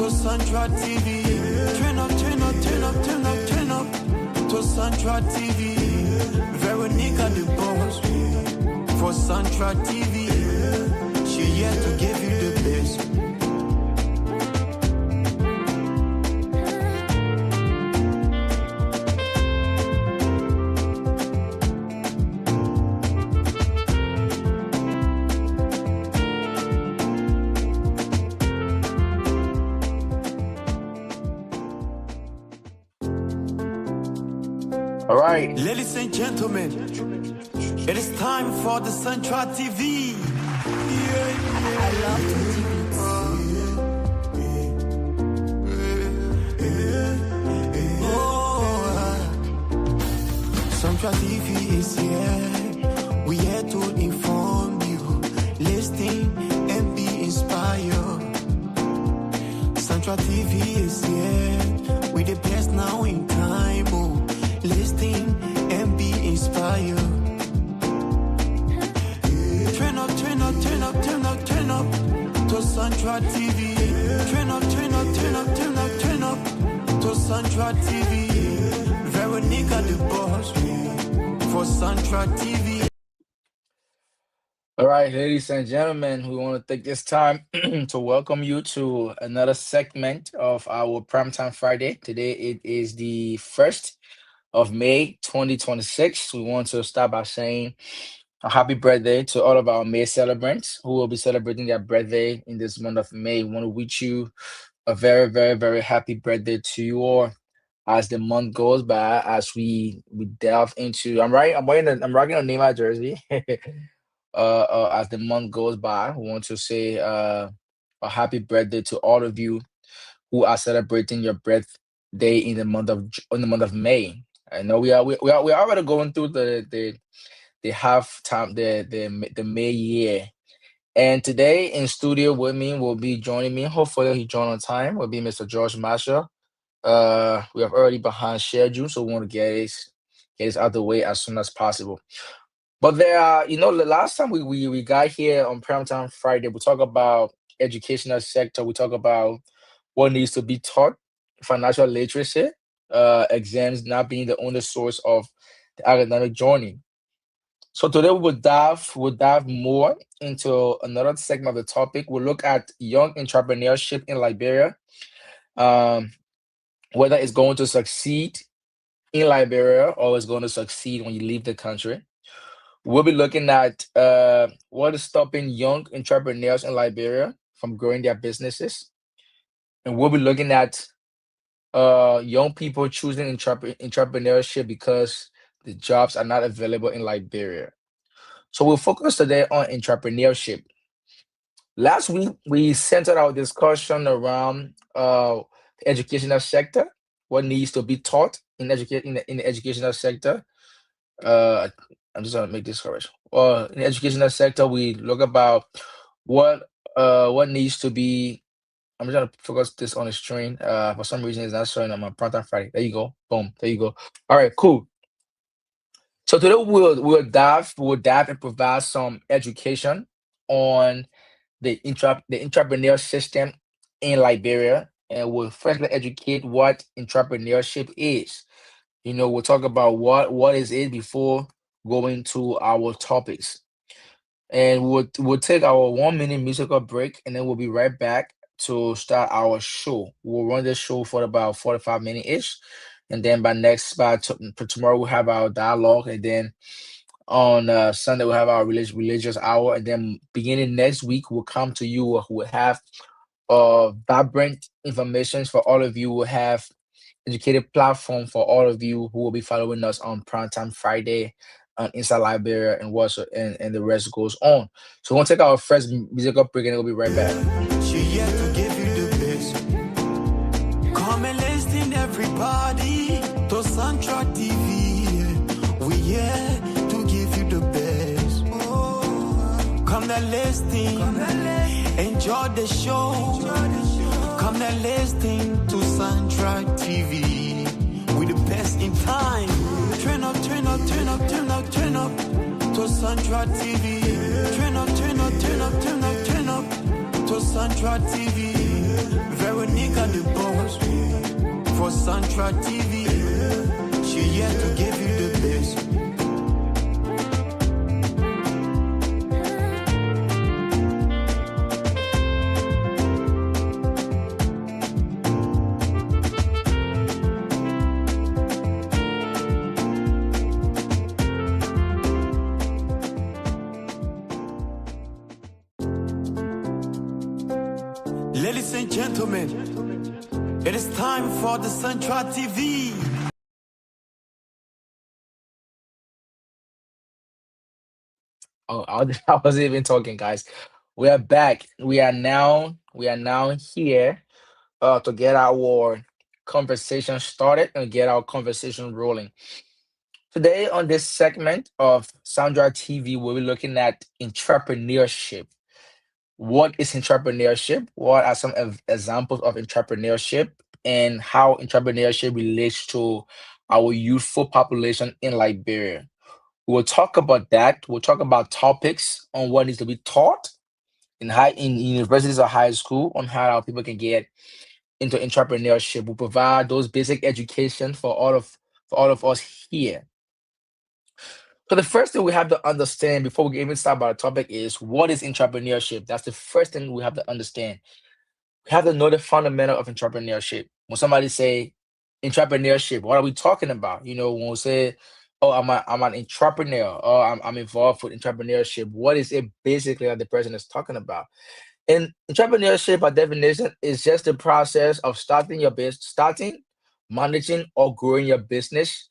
to Central TV. Turn up, turn up, turn up, turn up, turn up to Central TV. Veronica the boss for Central TV. She here to give you the best. All right. Ladies and gentlemen, it is time for the Central TV. I love Central TV is here. We here to inform you, listen and be inspired. Central TV is here. We the best now in time. Listen and be inspired. Turn up, turn up, turn up, turn up, turn up to Central TV. Turn up, turn up, turn up, turn up, turn up to Central TV. Veronica the boss for Central TV. All right, ladies and gentlemen, we want to take this time to welcome you to another segment of our PrimeTime Friday. Today it is the 1st of May 2026. We want to start by saying a happy birthday to all of our May celebrants who will be celebrating their birthday in this month of May. We want to wish you a very, very, very happy birthday to you all as the month goes by, as we delve into I'm rocking a Neymar jersey. As the month goes by, we want to say a happy birthday to all of you who are celebrating your birthday in the month of May. I know we are already going through the half time the May year, and today in studio with me will be joining me. Hopefully he join on time. Will be Mr. George Marshall. We have already behind schedule, so we want to get this out of the way as soon as possible. But there are, the last time we got here on PrimeTime Friday, we talk about educational sector. We talk about what needs to be taught, financial literacy, exams not being the only source of the academic journey. So today we'll dive more into another segment of the topic. We'll look at young entrepreneurship in Liberia, whether it's going to succeed in Liberia or it's going to succeed when you leave the country. We'll be looking at what is stopping young entrepreneurs in Liberia from growing their businesses. And we'll be looking at young people choosing entrepreneurship because the jobs are not available in Liberia. So we'll focus today on entrepreneurship. Last week, we centered our discussion around the educational sector, what needs to be taught in the educational sector. I'm just gonna make this correction. In the educational sector, we look about what needs to be. I'm just gonna focus this on the screen. For some reason, it's not showing on my PrimeTime Friday. There you go. Boom. There you go. All right. Cool. So today we'll dive and provide some education on the entrepreneur system in Liberia, and we'll firstly educate what entrepreneurship is. We'll talk about what is it before going to our topics, and we'll take our 1-minute musical break, and then we'll be right back to start our show. We'll run this show for about 45 minutes ish, and then by tomorrow we'll have our dialogue, and then on Sunday we'll have our religious hour, and then beginning next week we'll come to you who will have vibrant information for all of you. We'll have educated platform for all of you who will be following us on PrimeTime Friday inside Liberia and and the rest goes on. So we'll take our first musical break and we'll be right back. She here to give you the best. Come and listen, everybody, to Central TV. We here to give you the best. Come and listen, enjoy the show. Come and listen to Central TV. We the best in time. Turn up, turn up, turn up, turn up, turn up to Central TV. Turn up, turn up, turn up, turn up, turn up to Central TV. Veronica the boss for Central TV. She here to give you the best. Ladies and gentlemen, it is time for the Central TV. Oh, I wasn't even talking, guys. We are back. We are now here to get our conversation started and get our conversation rolling. Today on this segment of Sandra TV, we'll be looking at entrepreneurship. What is entrepreneurship? What are some examples of entrepreneurship and how entrepreneurship relates to our youthful population in Liberia? We'll talk about that. We'll talk about topics on what needs to be taught in universities or high school on how our people can get into entrepreneurship. We'll provide those basic education for all of us here. So the first thing we have to understand before we even start about the topic is what is entrepreneurship? That's the first thing we have to understand. We have to know the fundamental of entrepreneurship. When somebody say entrepreneurship, what are we talking about? When we say, "Oh, I'm an entrepreneur," or I'm involved with entrepreneurship," what is it basically that the person is talking about? And entrepreneurship, by definition, is just the process of starting, managing, or growing your business,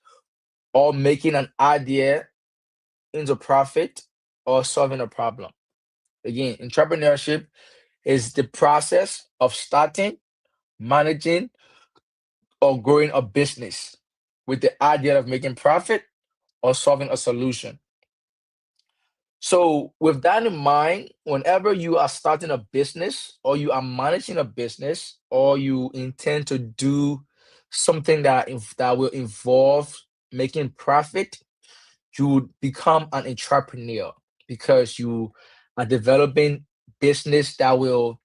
or making an idea into profit, or solving a problem. Again, entrepreneurship is the process of starting, managing, or growing a business with the idea of making profit or solving a solution. So, with that in mind, whenever you are starting a business or you are managing a business or you intend to do something that will involve making profit, you would become an entrepreneur because you are developing business that will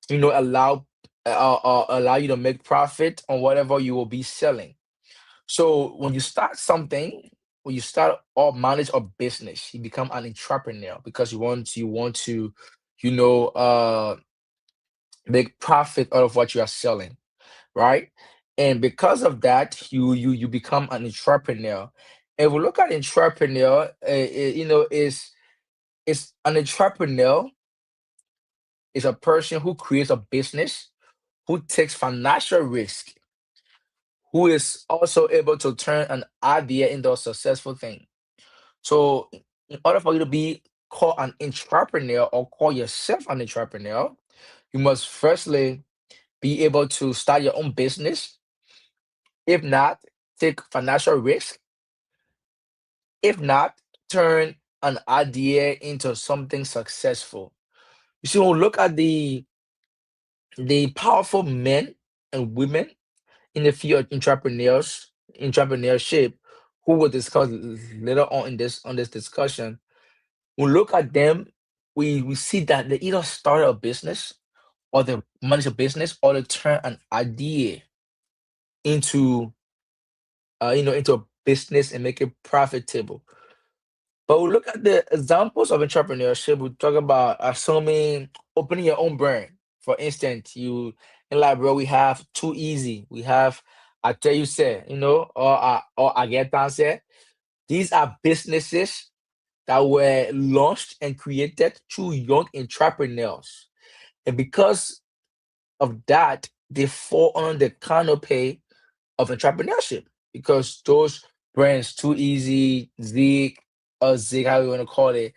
allow you to make profit on whatever you will be selling. So when you start something, when you start or manage a business, you become an entrepreneur because you want to you know uh make profit out of what you are selling, right? And because of that, you become an entrepreneur. And we look at entrepreneur, is an entrepreneur is a person who creates a business, who takes financial risk, who is also able to turn an idea into a successful thing. So, in order for you to be called an entrepreneur or call yourself an entrepreneur, you must firstly be able to start your own business. If not, take financial risk. If not, turn an idea into something successful. You see, when we look at the powerful men and women in the field of entrepreneurship, who will discuss later on in this discussion, we look at them, we see that they either started a business or they manage a business or they turn an idea into into a business and make it profitable. But we look at the examples of entrepreneurship. We talk about assuming opening your own brand. For instance, you in Liberia we have Too Easy. We have I tell you say, or I get say. These are businesses that were launched and created through young entrepreneurs. And because of that, they fall under the canopy of entrepreneurship because those brands, Too Easy, Zig, or Zig, how you want to call it,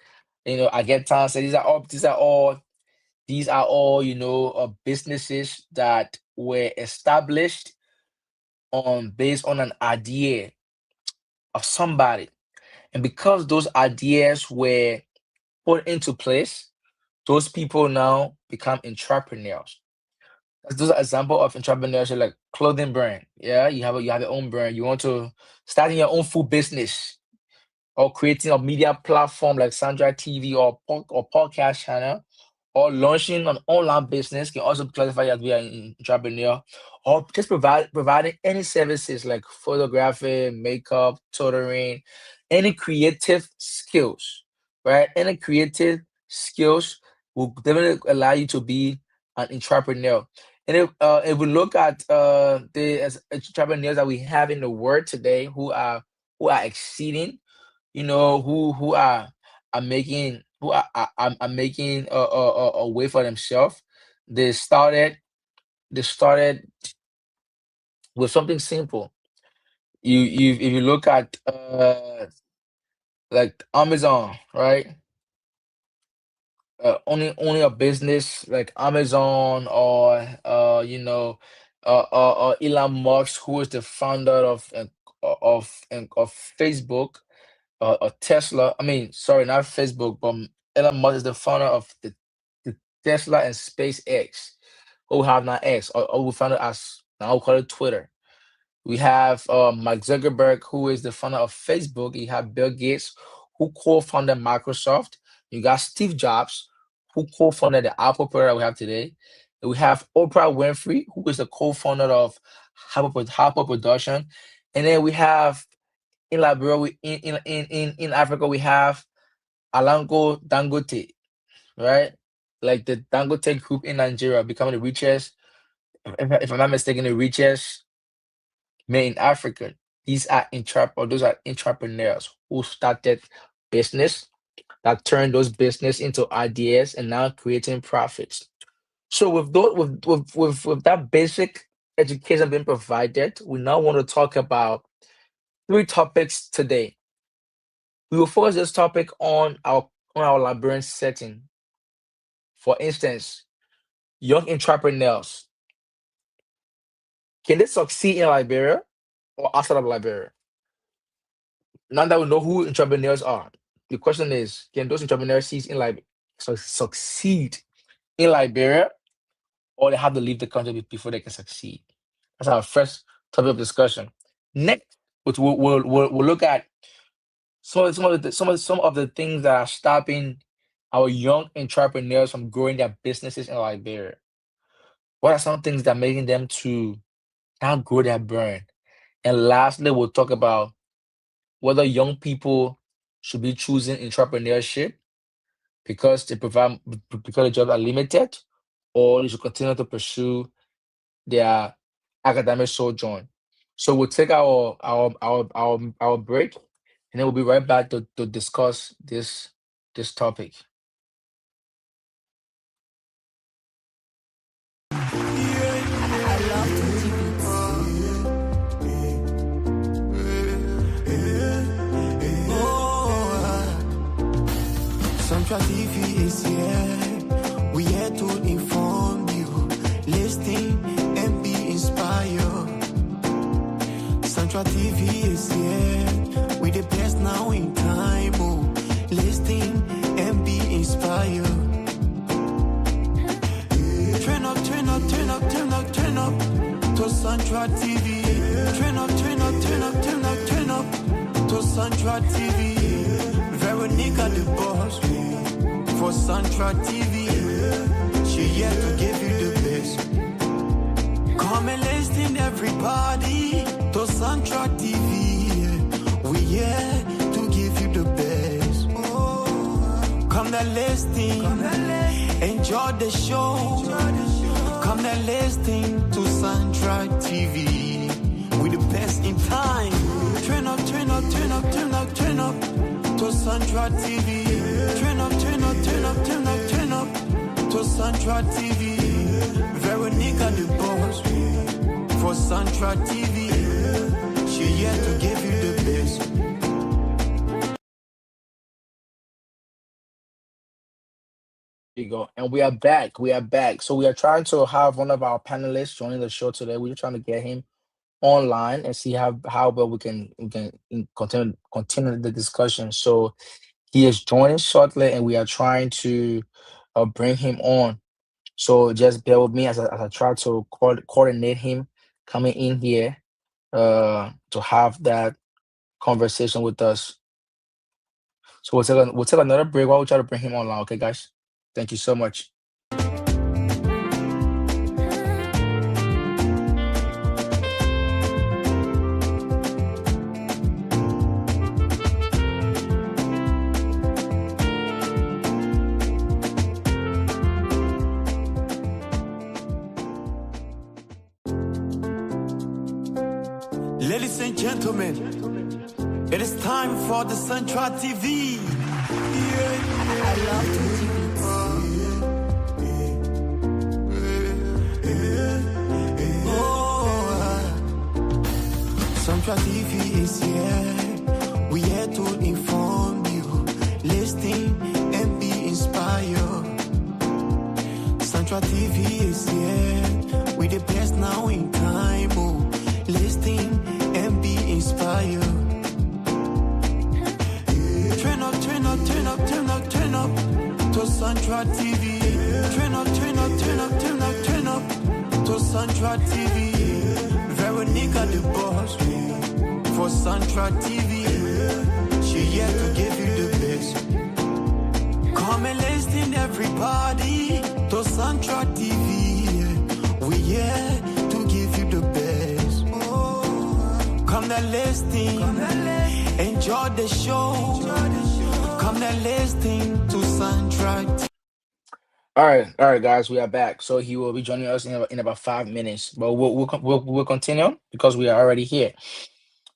I get time. So these are all, businesses that were established on based on an idea of somebody. And because those ideas were put into place, those people now become entrepreneurs. Those are example of entrepreneurship, like clothing brand. Yeah, you have your own brand. You want to starting your own food business or creating a media platform like Sandra TV or podcast channel or launching an online business can also classify as being an entrepreneur, or just providing any services like photography, makeup, tutoring, any creative skills, right? Any creative skills will definitely allow you to be an entrepreneur. And if we look at the entrepreneurs that we have in the world today who are exceeding, who are making are making a way for themselves. They started they started with something simple. If you look at like Amazon, right? Only a business like Amazon, or Elon Musk, who is the founder of Facebook, or Tesla. I mean, sorry, not Facebook, but Elon Musk is the founder of the Tesla and SpaceX, who we have now X, or we found it as now we call it Twitter. We have Mark Zuckerberg, who is the founder of Facebook. You have Bill Gates, who co-founded Microsoft. You got Steve Jobs, who co-founded the Apple product we have today. And we have Oprah Winfrey, who is the co-founder of Harper Production. And then we have in Liberia, in Africa, we have Alanko Dangote, right? Like the Dangote group in Nigeria becoming the richest, if I'm not mistaken, the richest man in Africa. Those are entrepreneurs who started business that turned those business into ideas and now creating profits. So with those, with that basic education being provided, we now want to talk about three topics today. We will focus this topic on our Liberian setting. For instance, young entrepreneurs, can they succeed in Liberia or outside of Liberia? Now that we know who entrepreneurs are, the question is, can those entrepreneurs succeed in Liberia, or they have to leave the country before they can succeed? That's our first topic of discussion. Next, which we'll look at some of the things that are stopping our young entrepreneurs from growing their businesses in Liberia. What are some things that are making them to not grow their brand? And lastly, we'll talk about whether young people should be choosing entrepreneurship because because the jobs are limited, or they should continue to pursue their academic sojourn. So we'll take our break, and then we'll be right back to discuss this topic. I love Tunji beats. Central TV is here. We here to inform you, listen and be inspired. Central TV is here. We the best now in time. Oh, listen and be inspired. Turn up, turn up, turn up, turn up, turn up to Central TV. Turn up, turn up, turn up, turn up, turn up to Central TV. Veronica the boss for Central TV. She here to give you the best. Come and listen, everybody, to Central TV. We here to give you the best. Come and listen, enjoy the show. Come and listen to Central TV. We the best in time. Turn up, turn up, turn up, turn up, turn up to Central TV. Turn up, turn up, turn up, turn up, turn up to Central TV. Veronica the boss for Central TV. She here to give you the best. There you go. And we are back. We are back. So we are trying to have one of our panelists joining the show today. We're trying to get him online and see how well we can continue the discussion. So he is joining shortly, and we are trying to bring him on. So just bear with me as I try to coordinate him coming in here to have that conversation with us. So we'll take another break while we try to bring him online. Okay, guys. Thank you so much. Ladies and gentlemen, it is time for the Central TV. I love Tunji Central TV is here. We here to inform you, listen and be inspired. Central TV is here. We the best now in time. Oh, listen and be inspired. Turn up, turn up, turn up, turn up, turn up to Central TV. Turn up, turn up, turn up, turn up, turn up to Central TV. Veronica the boss for Central TV. She here to give you the best. Come and listen everybody to Central TV. We here to give you the best. Come and listen, enjoy the show. Come and listen to Central TV. All right, guys, we are back. So he will be joining us in about 5 minutes, but we'll continue because we are already here.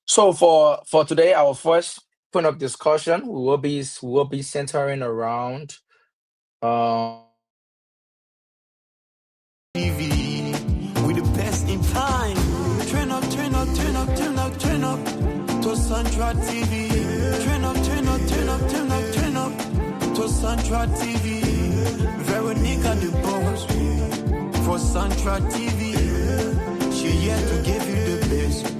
So for today, our first point of discussion we will be centering around TV, we the best in time. Turn up, turn up, turn up, turn up, turn up to Central TV. Turn up, turn up, turn up, turn up, turn up to Central TV. Veronica the boss for Central TV. She here to give you the best.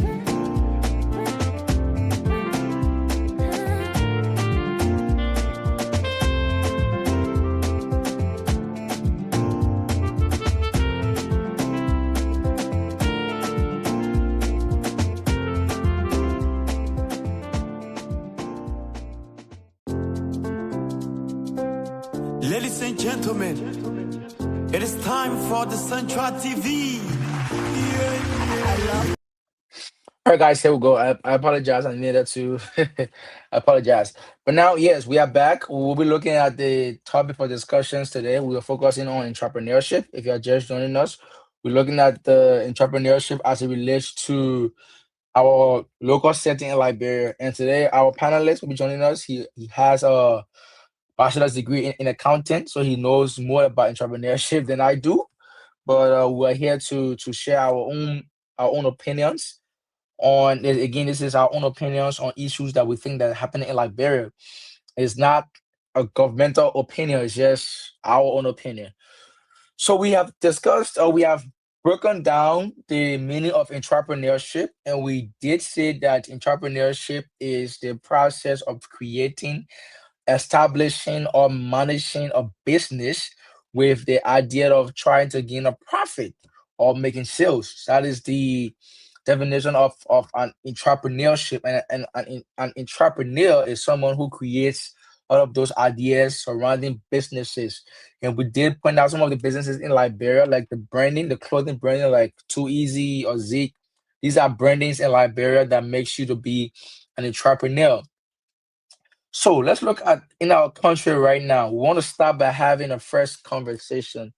Ladies and gentlemen, it is time for the Central TV. All right, guys, here we go. I apologize. I needed to I apologize. But now, yes, we are back. We'll be looking at the topic for discussions today. We are focusing on entrepreneurship. If you are just joining us, we're looking at the entrepreneurship as it relates to our local setting in Liberia. And today, our panelist will be joining us. He has a bachelor's degree in accounting, so he knows more about entrepreneurship than I do. But we're here to share our own opinions on again, this is our own opinions on issues that we think that are happening in Liberia. It's not a governmental opinion, it's just our own opinion. So we have discussed or we have broken down the meaning of entrepreneurship, and we did say that entrepreneurship is the process of creating, establishing, or managing a business with the idea of trying to gain a profit or making sales. That is the definition of an entrepreneurship. And an entrepreneur is someone who creates all of those ideas surrounding businesses. And we did point out some of the businesses in Liberia, like the branding, the clothing branding, like Too Easy or Zeke. These are brandings in Liberia that makes you to be an entrepreneur. So let's look at in our country right now. We want to start by having a first conversation.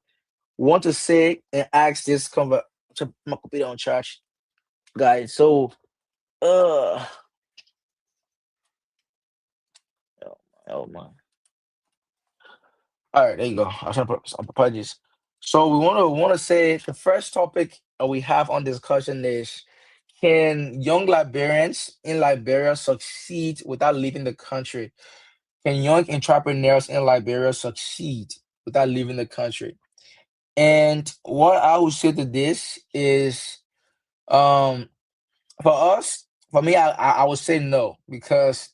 We want to say and ask this to my computer on charge, guys. So, uh, oh, oh my. All right, there you go. I was trying to put some apologies. So we want to say the first topic we have on discussion is: can young Liberians in Liberia succeed without leaving the country? Can young entrepreneurs in Liberia succeed without leaving the country? And what I would say to this is, um, for us, for me, I would say no because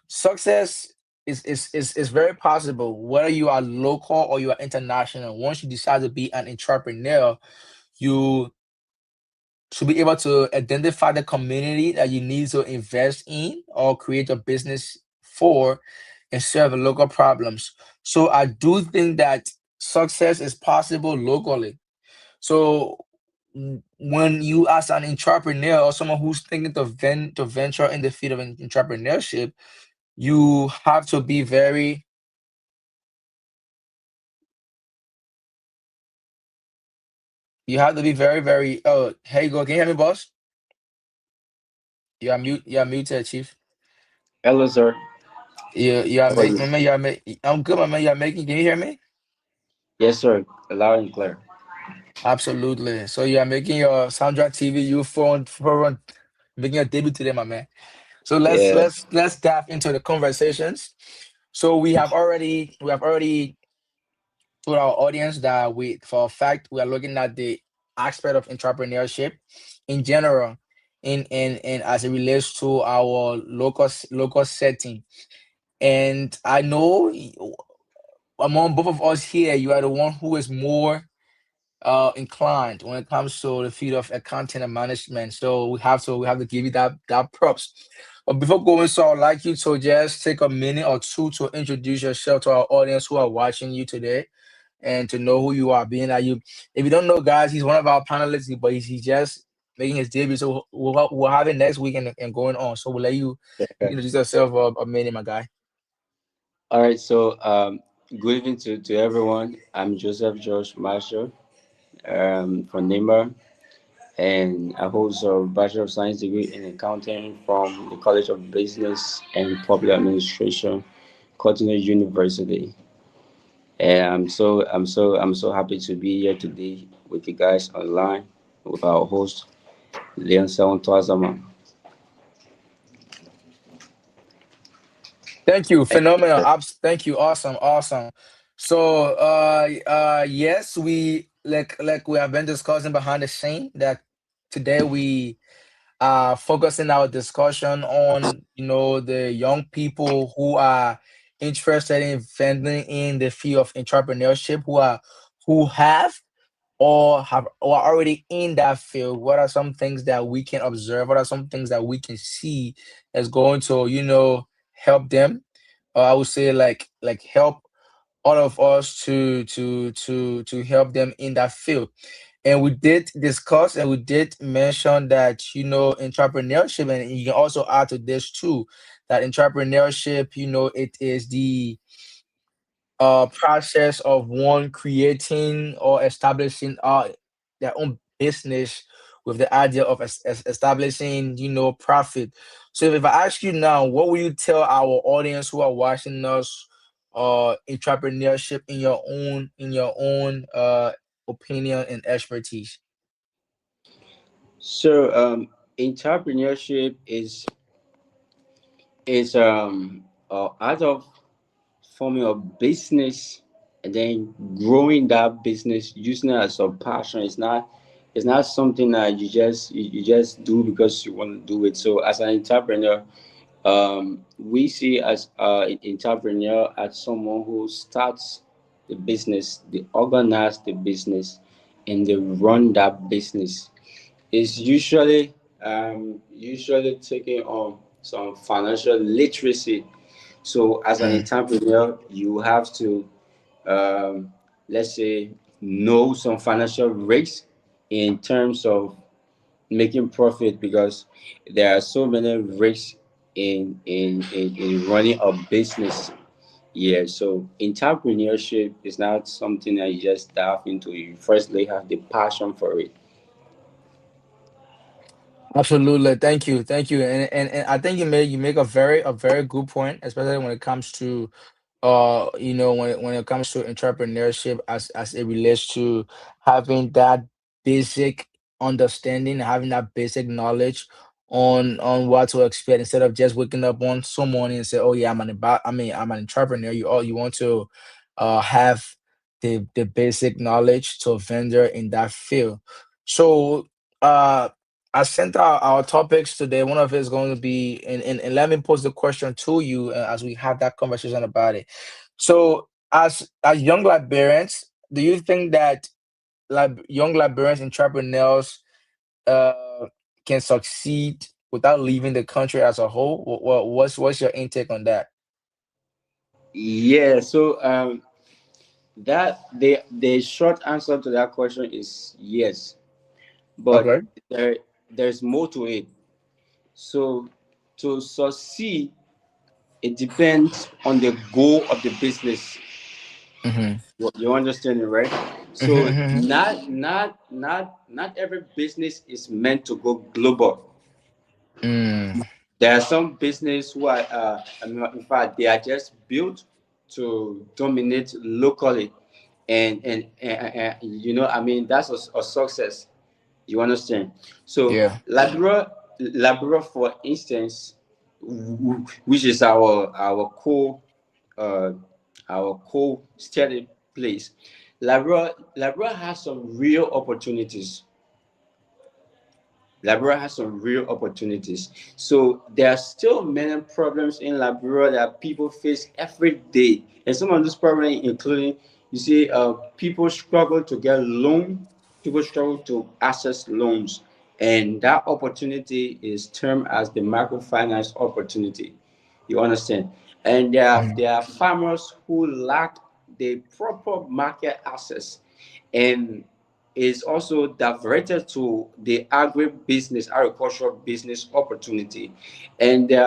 success is very possible whether you are local or you are international. Once you decide to be an entrepreneur, you should be able to identify the community that you need to invest in or create a business for and serve the local problems. So I do think that success is possible locally. So when you as an entrepreneur or someone who's thinking to venture in the field of entrepreneurship, you have to be very you have to be very, very, oh, hey, go, can you hear me, boss? You are muted, Chief. Hello, sir. You are How are making, you? my man. You are making. I'm good, my man. You are making. Can you hear me? Yes, sir. Loud and clear. Absolutely. So you are making your soundtrack TV. You phone making your debut today, my man. So Yeah. let's dive into the conversations. So we have already told our audience that we for a fact we are looking at the aspect of entrepreneurship in general in as it relates to our local setting. And I know among both of us here, you are the one who is more inclined when it comes to the field of accounting and management. So we have to give you that props. But before going, so I'd like you to just take a minute or two to introduce yourself to our audience who are watching you today and to know who you are. Being that you, if you don't know, guys, he's one of our panelists, but he's just making his debut. So we'll have it next week and going on. So we'll let you Okay. introduce yourself a minute, my guy. All right. So, good evening to everyone. I'm Joseph George Marshall from Nimba, and I hold a Bachelor of Science degree in accounting from the College of Business and Public Administration, Cotton University. And I'm so happy to be here today with you guys online with our host Leon Sean Twazama. Thank you. Phenomenal. Thank you. Awesome. Awesome. So yes, we like we have been discussing behind the scene that today we are focusing our discussion on, the young people who are interested in investing in the field of entrepreneurship, who have or are already in that field. What are some things that we can observe? What are some things that we can see that's going to, help them? I would say like help all of us to help them in that field. And we did discuss and we did mention that, entrepreneurship, and you can also add to this too, that entrepreneurship, it is the process of one creating or establishing their own business with the idea of establishing, profit. So if I ask you now, what will you tell our audience who are watching us, entrepreneurship in your own opinion and expertise? So, entrepreneurship is art of forming a business and then growing that business using it as a passion. It's not something that you just do because you want to do it. So as an entrepreneur, we see as an entrepreneur as someone who starts the business, they organize the business, and they run that business. It's usually taking on some financial literacy. So as an Mm, entrepreneur, you have to, let's say, know some financial risks in terms of making profit, because there are so many risks in running a business. Yeah, so entrepreneurship is not something that you just dive into. You firstly have the passion for it. absolutely. Thank you. And I think you make a very good point, especially when it comes to when it comes to entrepreneurship as it relates to having that basic understanding, having that basic knowledge on what to expect instead of just waking up one some morning and say, oh yeah, I'm an entrepreneur. You want to have the basic knowledge to a vendor in that field. So uh I sent out our topics today. One of it is going to be, and let me pose the question to you as we have that conversation about it. So, as young librarians, do you think that young librarians, entrepreneurs, uh, can succeed without leaving the country as a whole? What's your intake on that? Yeah, so that the short answer to that question is yes, but Okay. there's more to it. So to succeed, it depends on the goal of the business. Mm-hmm. You understand it, right? So Mm-hmm. not every business is meant to go global. Mm, There are some business who are, I mean, in fact, they are just built to dominate locally, and you know, I mean, that's a success. You understand? So yeah. Labrador, for instance, which is uh, our core study place, Labrador has some real opportunities. Liberia has some real opportunities. So there are still many problems in Liberia that people face every day, and some of those problems, including, you see, people struggle to get loan, people struggle to access loans, and that opportunity is termed as the microfinance opportunity. You understand? And Mhm. there are farmers who lack the proper market access, and is also diverted to the agribusiness, agricultural business opportunity. And there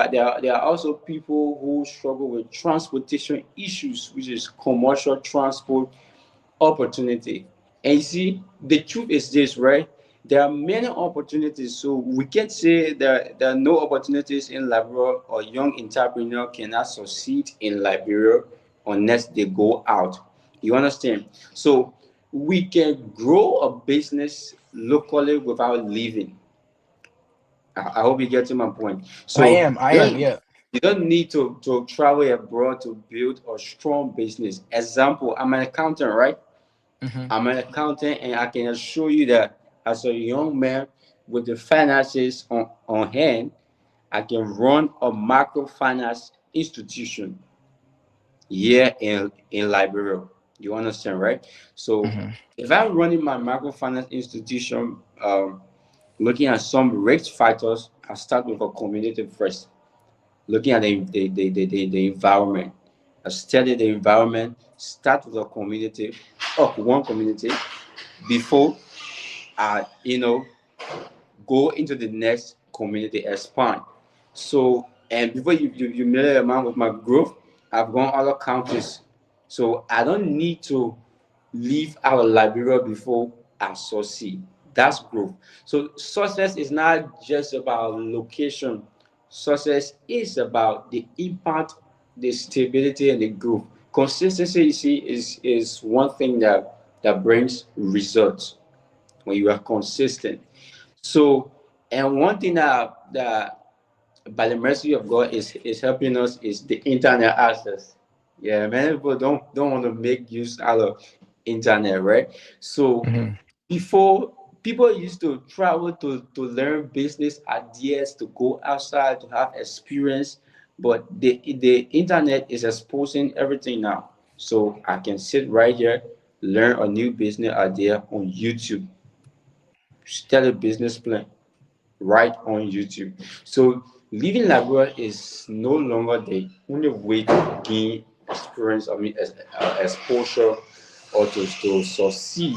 are also people who struggle with transportation issues, which is commercial transport opportunity. And you see, the truth is this, right? There are many opportunities, so we can't say there are no opportunities in Liberia, or young entrepreneur cannot succeed in Liberia unless they go out. You understand? So we can grow a business locally without leaving. I hope you get to my point. I So am. I am. Yeah. you don't need to travel abroad to build a strong business. Example, I'm an accountant, right? Hmm. I'm an accountant, and I can assure you that as a young man with the finances on hand, I can run a microfinance institution here in Liberia. You understand, right? So Hmm. if I'm running my microfinance institution, looking at some risk factors, I start with a community first. Looking at the environment. I study the environment, start with a community, one community, before I, go into the next community, expand. So, and before you measure a amount with my growth, I've gone other countries. So I don't need to leave out of Liberia before I succeed. That's growth. So success is not just about location. Success is about the impact, the stability, and the growth. Consistency, you see, is one thing that brings results when you are consistent. So, and one thing that by the mercy of God is helping us is the internet access. Yeah, many people don't want to make use out of internet, right? So Hmm. before, people used to travel to learn business ideas, to go outside to have experience, but the internet is exposing everything now. So I can sit right here, learn a new business idea on YouTube, start a business plan right on YouTube. So living Labrador is no longer the only way to gain experience, I mean, exposure, or to succeed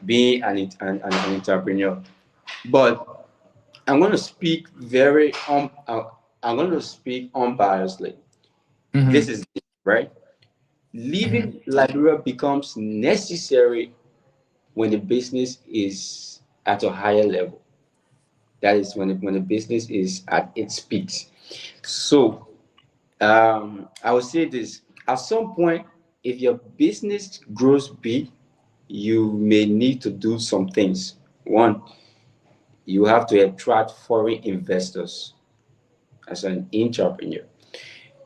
being an entrepreneur. But I'm going to speak I'm going to speak unbiasedly. Hmm. This is it, right. Hmm. Living Liberia becomes necessary when the business is at a higher level. That is when the business is at its peak. So I would say this: at some point, if your business grows big, you may need to do some things. One, you have to attract foreign investors as an entrepreneur.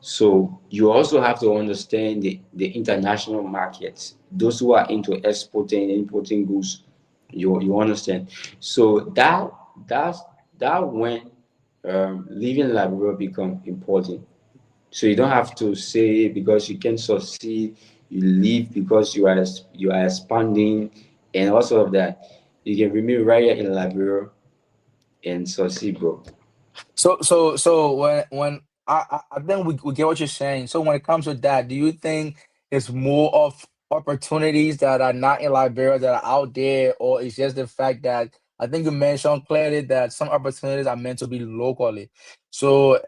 So you also have to understand the international markets. Those who are into exporting and importing goods, you understand. So that's that when living Liberia become important. So you don't have to say because you can succeed, you leave because you are expanding and also of that. You can remain right here in Liberia and succeed, bro. So when I think we get what you're saying. So when it comes to that, do you think it's more of opportunities that are not in Liberia that are out there, or it's just the fact that I think you mentioned clearly that some opportunities are meant to be locally. So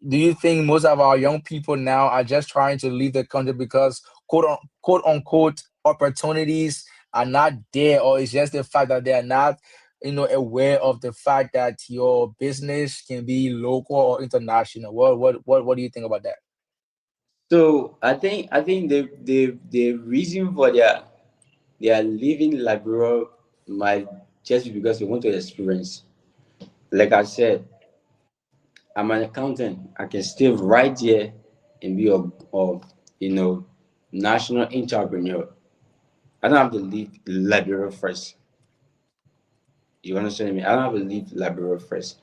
do you think most of our young people now are just trying to leave the country because quote unquote opportunities are not there, or it's just the fact that they are not aware of the fact that your business can be local or international? What do you think about that? So I think the reason for their living Liberia might just be because they want to experience. Like I said, I'm an accountant. I can stay right there and be a you know national entrepreneur. I don't have to leave Liberia first. You understand me? I don't have to leave Liberia first.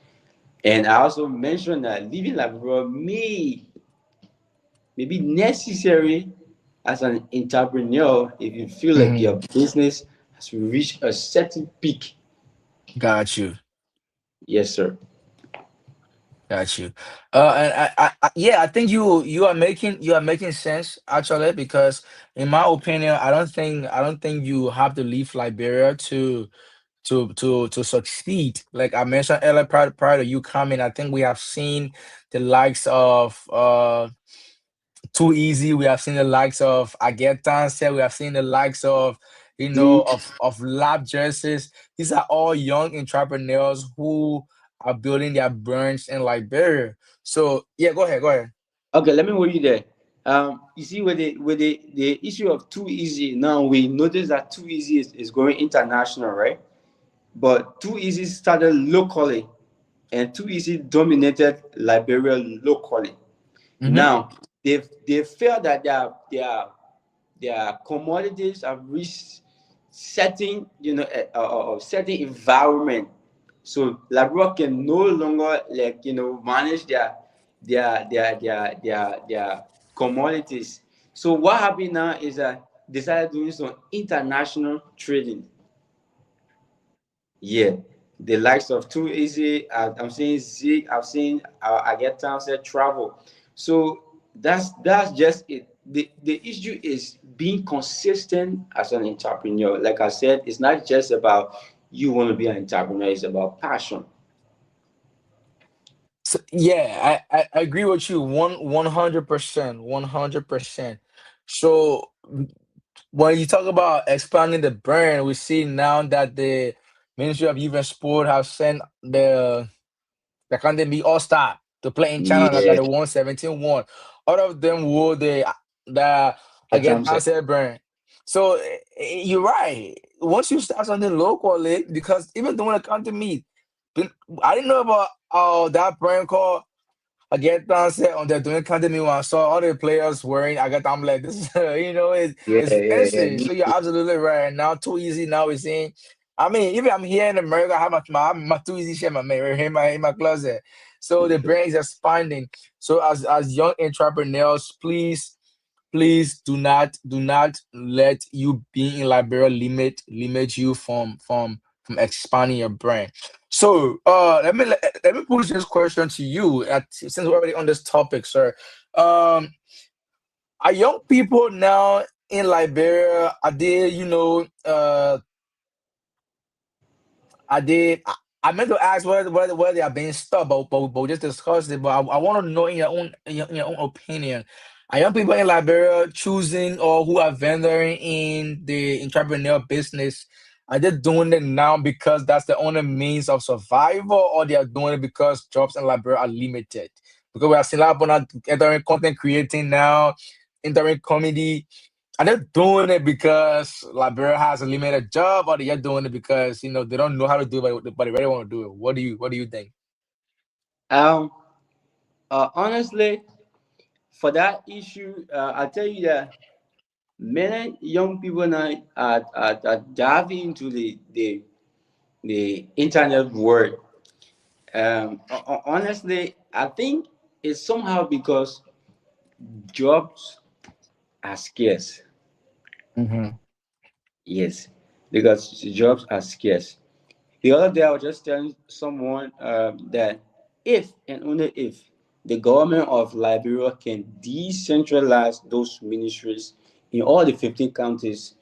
And I also mentioned that leaving Liberia may be necessary as an entrepreneur if you feel like your Hmm. business has reached a certain peak. Got you. Yes, sir. Got you. And yeah, I think you are making sense actually, because in my opinion, I don't think you have to leave Liberia to succeed. Like I mentioned earlier, prior to you coming, I think we have seen the likes of Too Easy. We have seen the likes of Agetanse. We have seen the likes of Zeke. lab jerseys. These are all young entrepreneurs who are building their brands in Liberia. So yeah, go ahead, go ahead. Okay, let me hold you there. You see, with the issue of Too Easy, now we notice that Too Easy is going international, right? But Too Easy started locally, and Too Easy dominated Liberia locally. Mm-hmm. Now they felt that their commodities have reached certain certain environment, so Liberia can no longer manage their commodities. So what happened now is that they started doing some international trading. Yeah, the likes of Too Easy, I'm seeing Zeke, I've seen I get Townsend travel. So that's just it. The issue is being consistent as an entrepreneur. Like I said, it's not just about you want to be an entrepreneur, it's about passion. So, yeah, I agree with you 100%, 100%. So when you talk about expanding the brand, we see now that the Ministry of Youth and Sport have sent the academy all star to play in China that Yeah, they won 17-1. All of them were the get Townsend. Against brand. So you're right. Once you start something locally, because even doing a country meet, I didn't know about that brand called Agetan said on the doing academy when I saw all the players wearing Agetan. I'm like, this is Yeah, it's yeah, yeah. fancy. So you're absolutely right. Now Too Easy now is saying, I mean, even I'm here in America, I have my Too Easy shirt, my man, right here in my closet. So the brand is expanding. So as young entrepreneurs, please do not let you being in Liberia limit you from expanding your brand. So let me pose this question to you since we're already on this topic, sir. Um are young people now in Liberia, are they, I did. I meant to ask whether they are being stopped, but we just discussed it. But I want to know in your own opinion, are young people in Liberia choosing or who are venturing in the entrepreneur business? Are they doing it now because that's the only means of survival, or they are doing it because jobs in Liberia are limited? Because we are seeing a lot of people now entering content creating now, entering comedy. Are they doing it because Liberia has a limited job, or they're doing it because they don't know how to do it, but they really want to do it? What do you think? Um, Honestly, for that issue, I tell you that many young people now are diving into the internet world. Honestly, I think it's somehow because jobs are scarce. Hmm. Yes, because jobs are scarce. The other day, I was just telling someone that if and only if the government of Liberia can decentralize those ministries in all the 15 counties,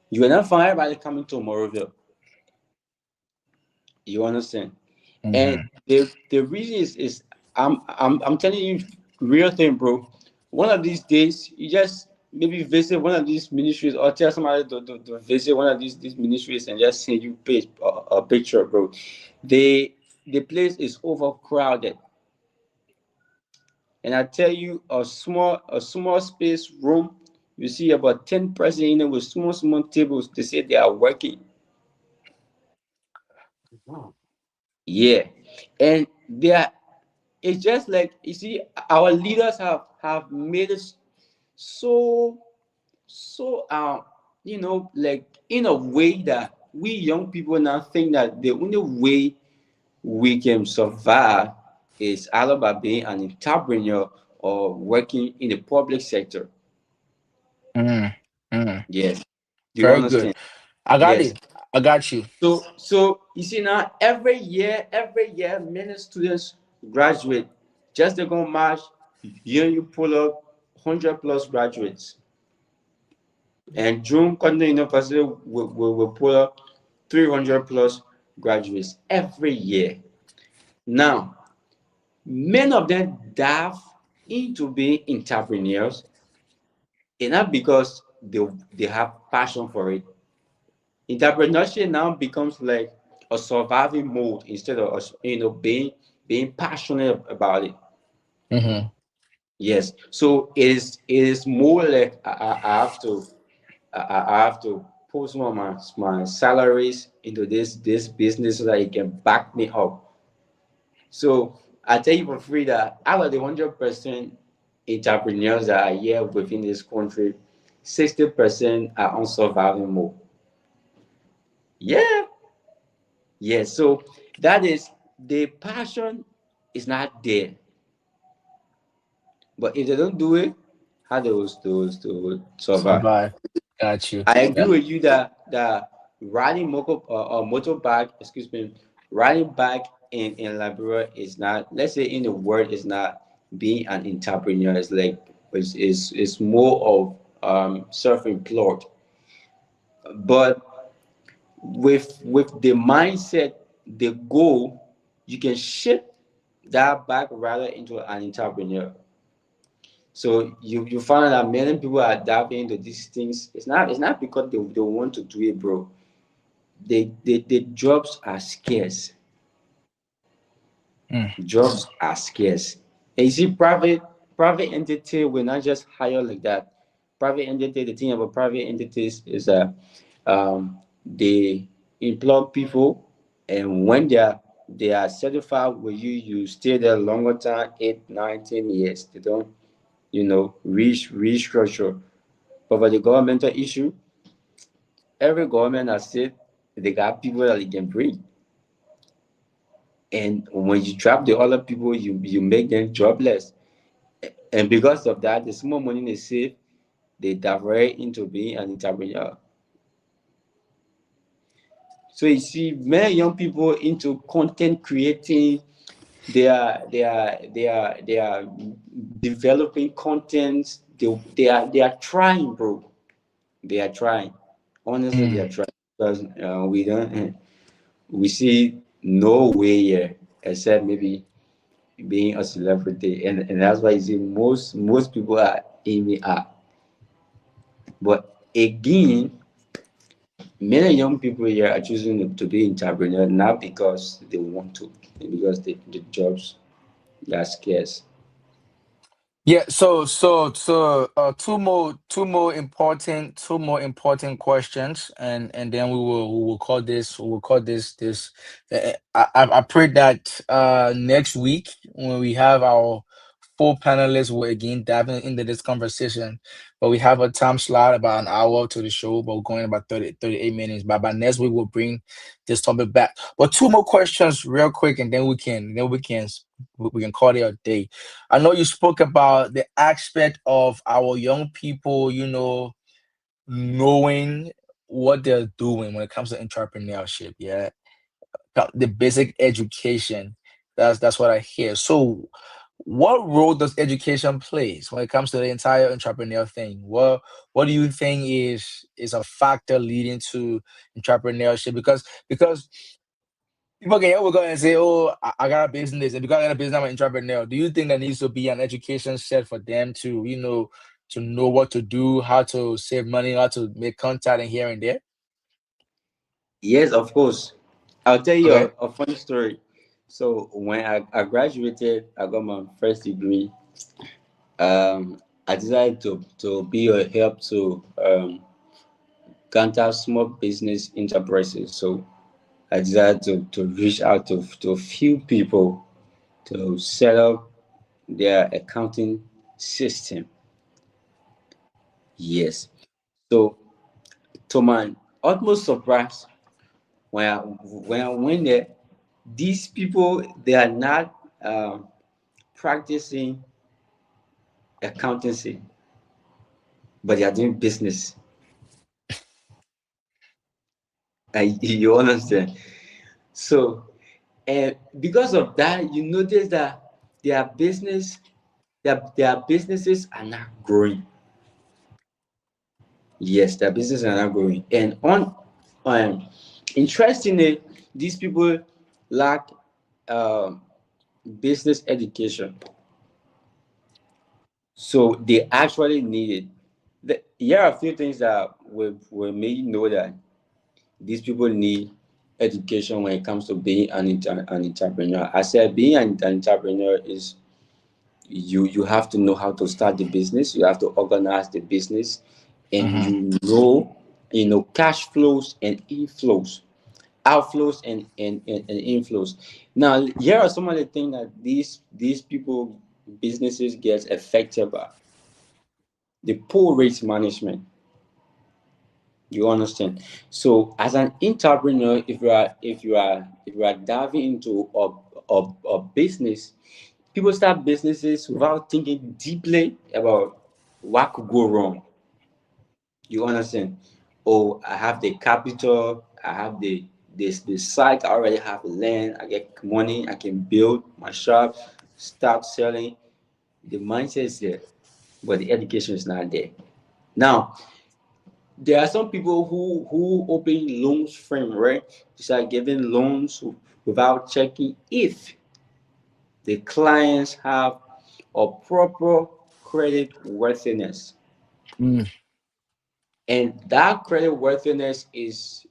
you will not find everybody coming to Moroville. You understand? And Hmm. the reason is I'm telling you real thing, bro. One of these days, you just maybe visit one of these ministries or tell somebody to visit one of these ministries and just send you a picture, bro. The place is overcrowded. And I tell you, a small space room, you see about 10 person in it with small tables. They say they are working. Yeah, and they are. It's just like you see, our leaders have made it so like in a way that we young people now think that the only way we can survive is either by being an entrepreneur or working in the public sector. Mm, mm. Yes. Do you Very good. understand? I got Yes. it. I got you. So you see now every year many students graduate. Just they go March, here you pull up 100 plus graduates. And June Continental University will pull up 300 plus graduates every year. Now, many of them dive into being entrepreneurs, and not because they have passion for it. Entrepreneurship now becomes like a surviving mode instead of us, being passionate about it. Hmm. Yes. So it is more like I have to I have to put some of my salaries into this business so that it can back me up. So I tell you for free that out of the 100% entrepreneurs that are here within this country, 60% are on surviving mode. Yeah. Yes. So that is the passion is not there. But if they don't do it, how those survive? Survive. Got you. I agree Yeah. with you that riding motorbike, excuse me, riding bike in Liberia is not. Let's say in the word is not being an entrepreneur. It's like it's more of self-employed. But with the mindset, the goal, you can shift that back rather into an entrepreneur. So you find that many people are diving into these things. It's not because they want to do it, bro. The jobs are scarce. Mm, Jobs are scarce. And you see, private entity will not just hire like that. Private entity, the thing about private entities is that they employ people, and when they are certified with you, you stay there longer time, 8, 9, 10 years. They don't, restructure. But for the governmental issue, every government has said they got people that they can bring. And when you trap the other people, you make them jobless. And because of that, the small money they save, they divert into being an entrepreneur. So you see, many young people into content creating, they are developing content. They are trying, bro. They are trying. Honestly, they mm. are trying because we see no way here except maybe being a celebrity, and that's why you see most people are aiming at. But again, many young people here are choosing to be entrepreneur not because they want to, because the jobs are scarce. Yeah, two more important questions, and then we will call this. I pray that next week when we have our full panelists, we'll again dive into this conversation. But we have a time slot about an hour to the show, but we're going about 38 minutes. But by next week we'll bring this topic back. But two more questions real quick, and then we can call it a day. I know you spoke about the aspect of our young people, knowing what they're doing when it comes to entrepreneurship. Yeah, the basic education. That's what I hear. So, what role does education plays when it comes to the entire entrepreneur thing? What do you think is a factor leading to entrepreneurship? Because people can always go and say, "Oh, I got a business," and because I got a business, I'm an entrepreneur. Do you think there needs to be an education set for them to to know what to do, how to save money, how to make contact and here and there? Yes, of course. I'll tell you Okay. a funny story. So when I graduated, I got my first degree. I decided to be a help to counter small business enterprises. So I decided to reach out to a few people to set up their accounting system. Yes. So to my utmost surprise, when I went there, these people they are not practicing accountancy, but they are doing business. You understand? So, and because of that, you notice that their business, their businesses are not growing. Yes, their businesses are not growing. And um, interestingly, these people lack um, business education. So they actually need it. Here are a few things that will make you know that these people need education when it comes to being an entrepreneur. I said being an entrepreneur is you have to know how to start the business, you have to organize the business, and Mm-hmm. you know cash flows and inflows, outflows and inflows. Now here are some of the things that these people businesses get affected by: the poor risk management. You understand? So as an entrepreneur, if you are diving into a business, people start businesses without thinking deeply about what could go wrong. You understand? Oh, I have the capital, I have the site, I already have the land, I get money, I can build my shop, start selling. The mindset is there, but the education is not there. Now, there are some people who open loans frame, right? They start giving loans without checking if the clients have a proper credit worthiness. Mm. And that credit worthiness is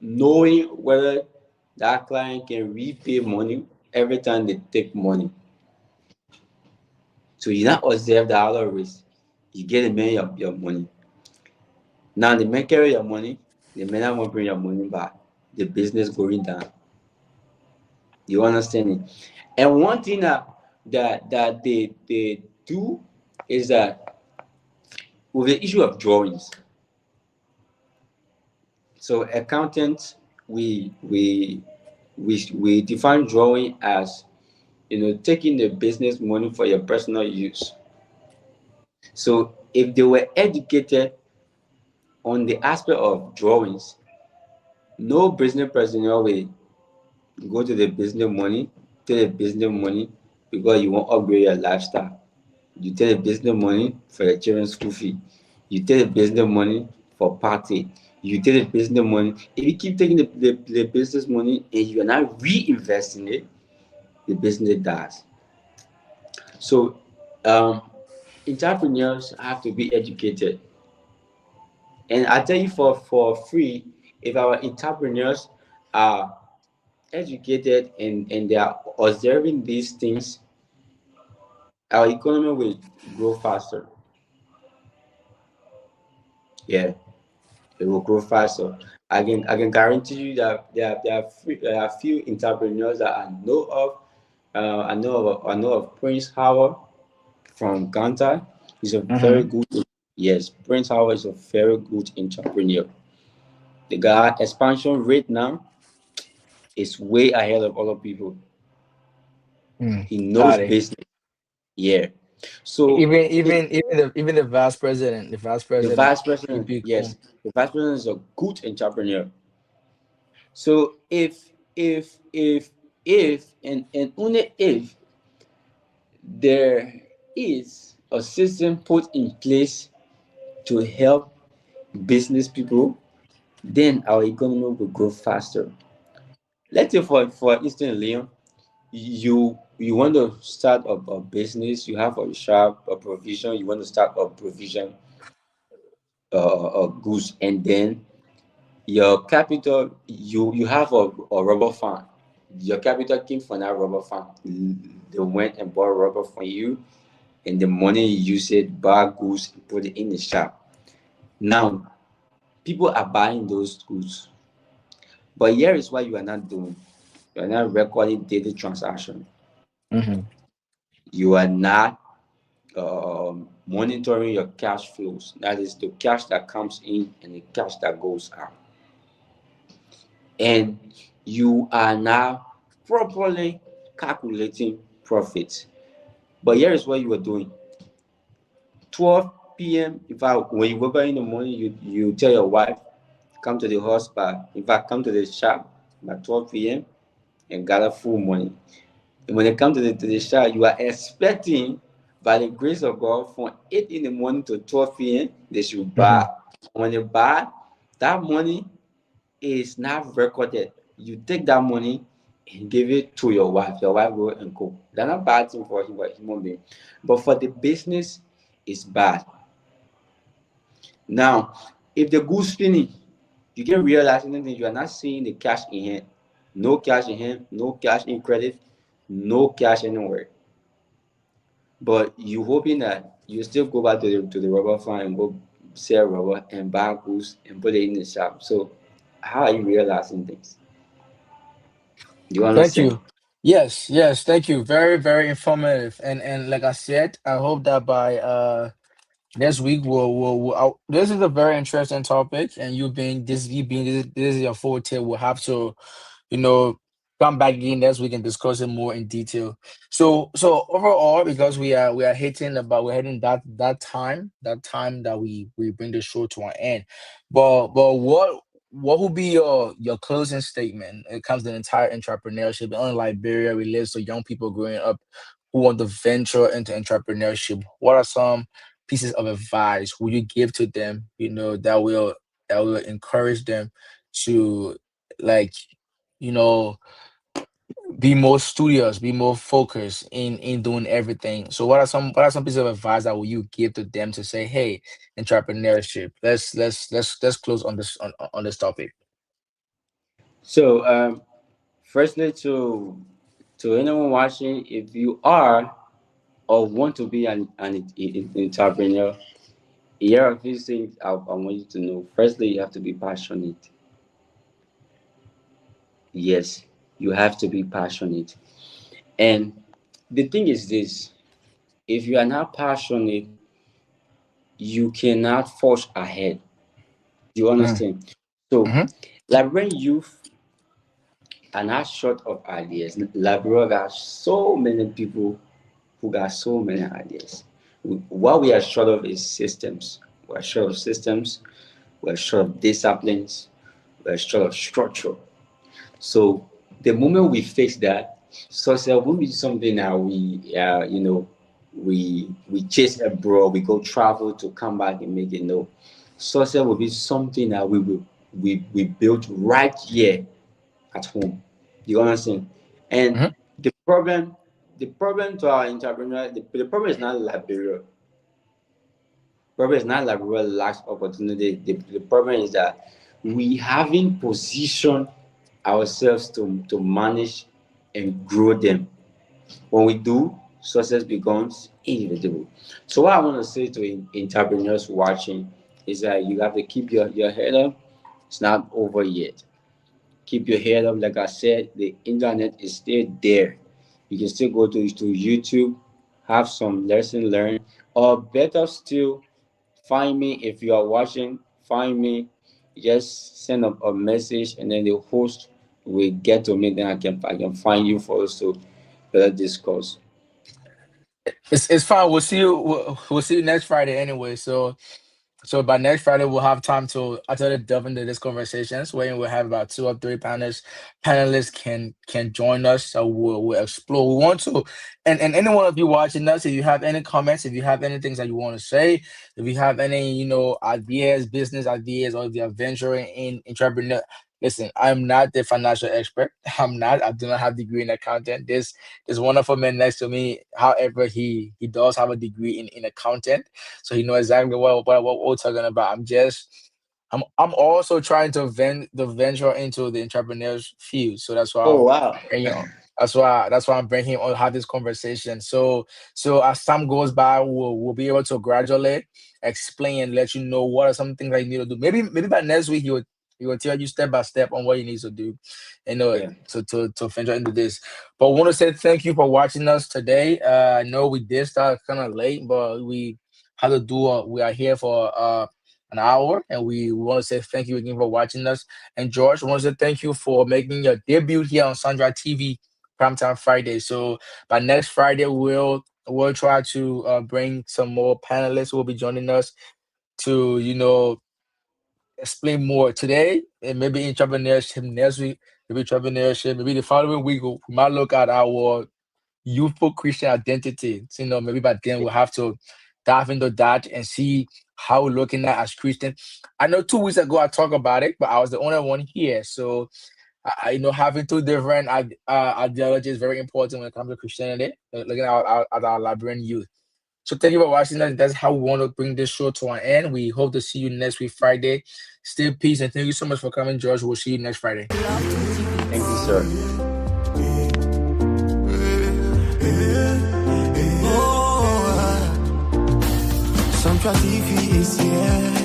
knowing whether that client can repay money every time they take money. So you not observe the other risk. You get a man your money. Now the man carry your money, the man not want bring your money back. The business going down. You understand it? And one thing that they do is that with the issue of drawings. So accountants, we define drawing as taking the business money for your personal use. So if they were educated on the aspect of drawings, no business personnel will go to the business money, take the business money because you want to upgrade your lifestyle. You take the business money for your children's school fee. You take the business money for party. You take the business money. If you keep taking the business money and you are not reinvesting it, the business dies. So, entrepreneurs have to be educated. And I tell you for free, if our entrepreneurs are educated and they are observing these things, our economy will grow faster. Yeah, it will grow faster. I can guarantee you that there are few entrepreneurs that I know of. I know of Prince Howard from Ghana. He's a very Mm-hmm. good. Yes, Prince Howard is a very good entrepreneur. The guy expansion rate now is way ahead of other people. Mm. He knows Got it. business. Yeah. So Even the vice president, the vice he president, be cool. yes, the vice president is a good entrepreneur. So if and only if there is a system put in place to help business people, then our economy will grow faster. Let's say for instance, Leon, you want to start a business, you have a shop, a provision, you want to start a provision goods, and then your capital, you have a rubber farm. Your capital came from that rubber farm. They went and bought rubber from you, and the money you use it, buy goods, and put it in the shop. Now, people are buying those goods, but here is what you are not doing. You are not recording daily transaction. Mm-hmm. You are not monitoring your cash flows. That is the cash that comes in and the cash that goes out. And you are now properly calculating profits. But here is what you are doing. 12 p.m. In fact, when you wake up in the morning, you tell your wife, come to the hospital. In fact, come to the shop by 12 p.m. and gather full money. And when they come to the shop, you are expecting, by the grace of God, from 8 in the morning to 12 p.m., they should Mm-hmm. buy. When they buy, that money is not recorded. You take that money and give it to your wife. Your wife will and cook. That's not bad thing for human being. But for the business, it's bad. Now, if the goods finish, you can realize anything. You are not seeing the cash in hand. No cash in hand, no cash in credit, no cash anywhere. But you hoping that you still go back to the rubber farm and go sell rubber and buy goods and put it in the shop. So how are you realizing things? Do you Thank understand? you. Yes, yes, thank you. Very, very informative. And like I said, I hope that by next week this is a very interesting topic, and you being this is your forte. We'll have to, you know, come back again next week and discuss it more in detail. So overall, because we're hitting that time that we bring the show to an end. But what would be your closing statement? It comes to the entire entrepreneurship in Liberia relates to young people growing up who want to venture into entrepreneurship. What are some pieces of advice will you give to them, that will encourage them to, like, you know be more studious, be more focused in doing everything? So what are some pieces of advice that will you give to them to say, hey, entrepreneurship, let's close on this topic. So, firstly, to anyone watching, if you are or want to be an entrepreneur, here are a few things I want you to know. Firstly, you have to be passionate. Yes, you have to be passionate. And the thing is this: if you are not passionate, you cannot forge ahead. Do you Mm, understand? So, mm-hmm, Liberian youth are not short of ideas. Liberia got so many people who got so many ideas. What we are short of is systems. We're short of systems. We're short of disciplines. We're short of structure. So the moment we fix that, success won't be something that we chase abroad, we go travel to come back and make it. No, success will be something that we build right here at home. Do you understand? And mm-hmm. the problem, the problem to our entrepreneur, the problem is not Liberia. Problem is not Liberia lacks opportunity. The problem is that we haven't positioned ourselves to manage and grow them. When we do, success becomes inevitable. So what I want to say to entrepreneurs watching is that you have to keep your head up. It's not over yet. Keep your head up. Like I said, the internet is still there. You can still go to YouTube, have some lesson learned, or better still, find me if you are watching. Find me, just send a message, and then the host will get to me. Then I can find you for us to better discuss. It's fine. We'll see you next Friday anyway. So by next Friday, we'll have time to actually delve into this conversations, where we'll have about two or three panelists can join us. So we'll explore. We want to, and any one of you watching us, if you have any comments, if you have any things that you want to say, if you have any ideas, business ideas, or if you're venturing in Listen, I'm not the financial expert. I'm not. I do not have a degree in accounting. This wonderful man next to me, however, he does have a degree in accounting, so he knows exactly what we're talking about. I'm also trying to venture into the entrepreneurs field. So that's why Oh I'm wow. bringing on. That's why I'm bringing him on have this conversation. So as time goes by, we'll be able to gradually explain and let you know what are some things that you need to do. Maybe by next week he will tell you step by step on what you need to do, Yeah. to venture into this. But I want to say thank you for watching us today. I know we did start kind of late, but we had to do. We are here for an hour, and we want to say thank you again for watching us. And George, I want to say thank you for making your debut here on Sandra TV Primetime Friday. So by next Friday, we'll try to bring some more panelists who will be joining us to explain more today, and maybe entrepreneurship next week, maybe entrepreneurship, maybe the following week we might look at our youthful Christian identity. So, maybe by then we'll have to dive into that and see how we're looking at as Christian. I know 2 weeks ago I talked about it, but I was the only one here. So having two different ideologies is very important when it comes to Christianity. Looking at our Liberian youth. So thank you for watching us. That's how we want to bring this show to an end. We hope to see you next week, Friday. Stay peace, and thank you so much for coming, George. We'll see you next Friday. Thank you, sir. Central TV is here.